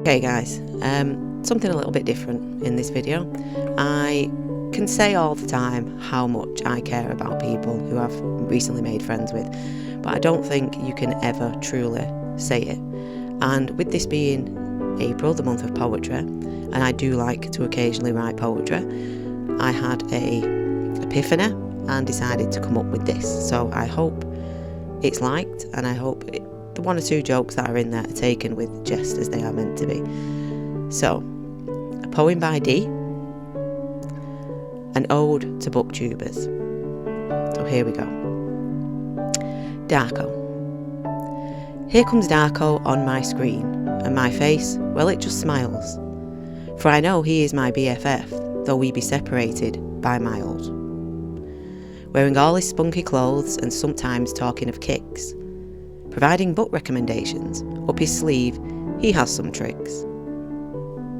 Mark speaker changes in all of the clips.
Speaker 1: Okay guys, something a little bit different in this video. I can say all the time how much I care about people who I've recently made friends with, but I don't think you can ever truly say it. And with this being April, the month of poetry, and I do like to occasionally write poetry, I had a epiphany and decided to come up with this. So I hope it's liked, and I hope the one or two jokes that are in there are taken with jest as they are meant to be. So, a poem by D, an ode to booktubers. So here we go. Darko. Here comes Darko on my screen, and my face, well, it just smiles. For I know he is my BFF, though we be separated by miles. Wearing all his spunky clothes and sometimes talking of kicks. Providing book recommendations, up his sleeve, he has some tricks.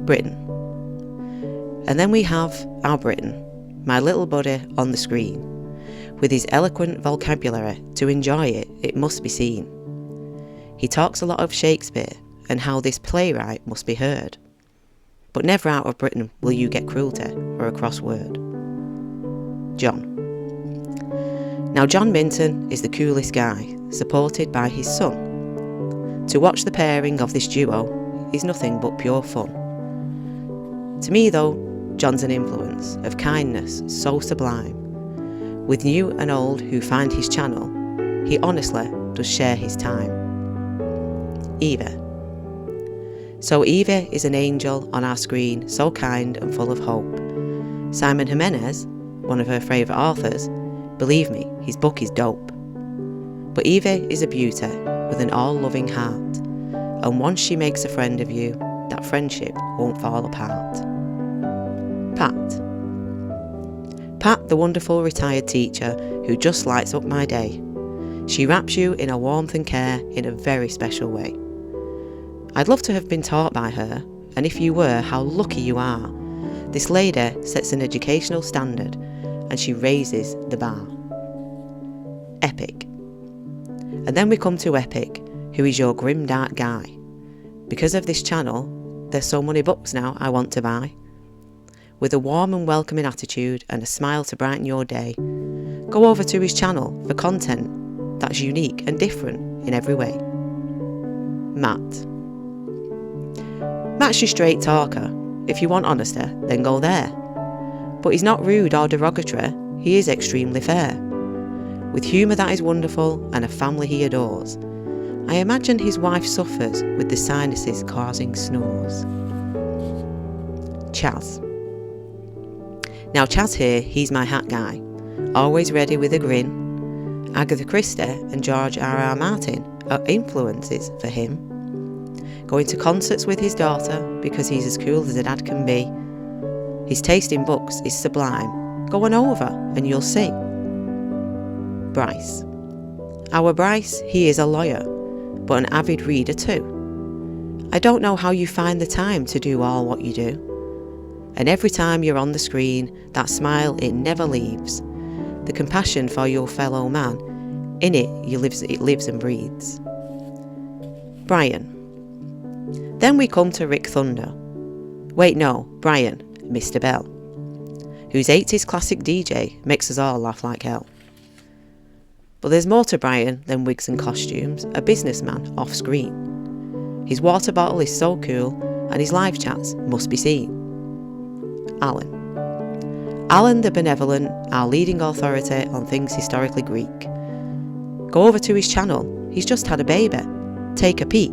Speaker 1: Britain. And then we have our Britain, my little buddy on the screen. With his eloquent vocabulary, to enjoy it, it must be seen. He talks a lot of Shakespeare, and how this playwright must be heard. But never out of Britain will you get cruelty or a crossword. John. Now John Minton is the coolest guy, supported by his son. To watch the pairing of this duo is nothing but pure fun. To me though, John's an influence of kindness so sublime. With new and old who find his channel, he honestly does share his time. Eva. So Eva is an angel on our screen, so kind and full of hope. Simon Jimenez, one of her favourite authors, believe me, his book is dope. But Eva is a beauty with an all-loving heart, and once she makes a friend of you, that friendship won't fall apart. Pat. Pat, the wonderful retired teacher who just lights up my day. She wraps you in a warmth and care in a very special way. I'd love to have been taught by her, and if you were, how lucky you are. This lady sets an educational standard, and she raises the bar. Epic. And then we come to Epic, who is your grim dark guy. Because of this channel, there's so many books now I want to buy. With a warm and welcoming attitude and a smile to brighten your day, go over to his channel for content that's unique and different in every way. Matt. Matt's your straight talker. If you want honesty, then go there. But he's not rude or derogatory, he is extremely fair. With humour that is wonderful and a family he adores. I imagine his wife suffers with the sinuses causing snores. Chaz. Now Chaz here, he's my hat guy. Always ready with a grin. Agatha Christie and George R.R. Martin are influences for him. Going to concerts with his daughter because he's as cool as a dad can be. His taste in books is sublime. Go on over and you'll see. Bryce. Our Bryce, he is a lawyer, but an avid reader too. I don't know how you find the time to do all what you do. And every time you're on the screen, that smile, it never leaves. The compassion for your fellow man, in it lives and breathes. Brian. Then we come to Rick Thunder. Wait, no, Brian, Mr. Bell, whose 80s classic DJ makes us all laugh like hell. But there's more to Brian than wigs and costumes, a businessman off screen. His water bottle is so cool, and his live chats must be seen. Alan. Alan the Benevolent, our leading authority on things historically Greek. Go over to his channel, he's just had a baby. Take a peek.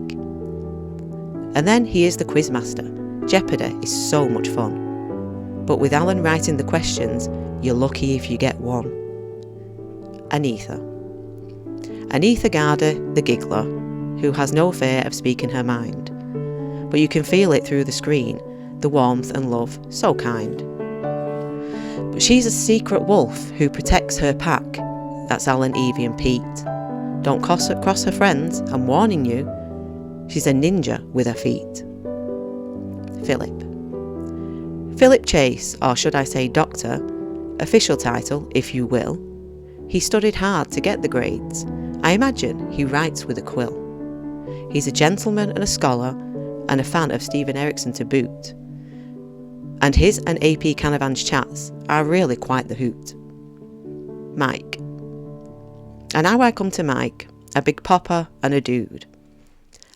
Speaker 1: And then he is the quizmaster. Jeopardy is so much fun. But with Alan writing the questions, you're lucky if you get one. Anitha. Anitha Garda, the giggler, who has no fear of speaking her mind. But you can feel it through the screen, the warmth and love, so kind. But she's a secret wolf who protects her pack. That's Alan, Evie and Pete. Don't cross her friends, I'm warning you. She's a ninja with her feet. Philip. Philip Chase, or should I say Doctor, official title, if you will. He studied hard to get the grades. I imagine he writes with a quill. He's a gentleman and a scholar, and a fan of Steven Erikson to boot. And his and AP Canavan's chats are really quite the hoot. Mike. And now I come to Mike, a big popper and a dude.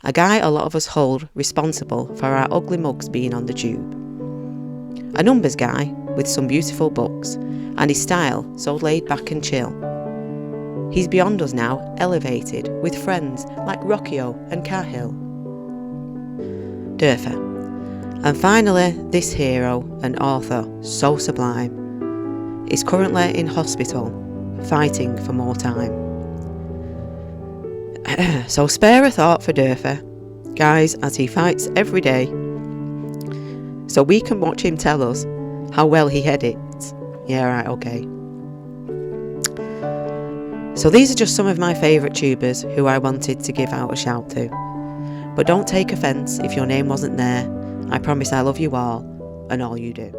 Speaker 1: A guy a lot of us hold responsible for our ugly mugs being on the tube. A numbers guy with some beautiful books, and his style so laid back and chill. He's beyond us now, elevated, with friends like Rockio and Cahill. Durfa. And finally, this hero and author, so sublime, is currently in hospital, fighting for more time. So spare a thought for Durfa, guys, as he fights every day, so we can watch him tell us how well he edits. Yeah, right, okay. So these are just some of my favourite tubers who I wanted to give out a shout to. But don't take offence if your name wasn't there. I promise I love you all and all you do.